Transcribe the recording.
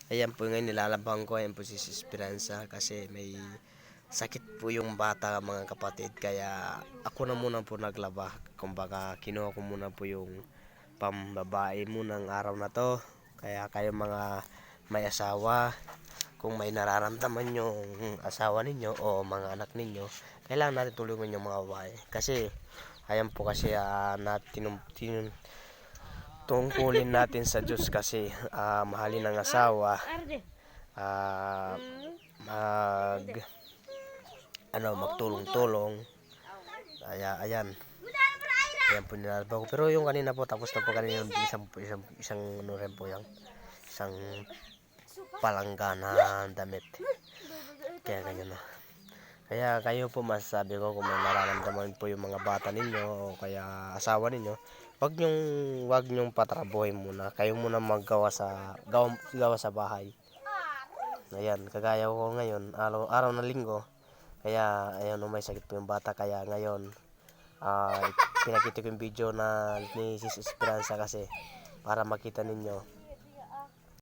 Ayan po ngayon nilalabang ko, ayan po si Esperanza kasi may sakit po yung bata mga kapatid. Kaya ako na muna po naglaba. Kumbaga kinuha ko muna po yung pambabae munang araw na to. Kaya kayo mga may asawa, kung may nararamdaman yung asawa ninyo o mga anak ninyo, kailangan natin tulungan yung mga babae. Kasi ayan po kasi tungkulin natin sa Diyos kasi mahalin ng asawa, mag magtulong-tulong. Ayan po nilalaba ko, pero yung kanina po tapos na po kanina yung isang ano rin po yung isang palanggana damit, kaya ganyan na. Kaya kayo po masasabi ko kung may nararamdaman po yung mga bata ninyo o kaya asawa ninyo, wag nyong patrabuhin muna. Kayo muna gawa sa bahay. Ayan, kagaya ko ngayon, araw na linggo. Kaya ayan, may sakit po yung bata. Kaya ngayon, pinakita ko yung video na ni Sis Esperanza kasi para makita ninyo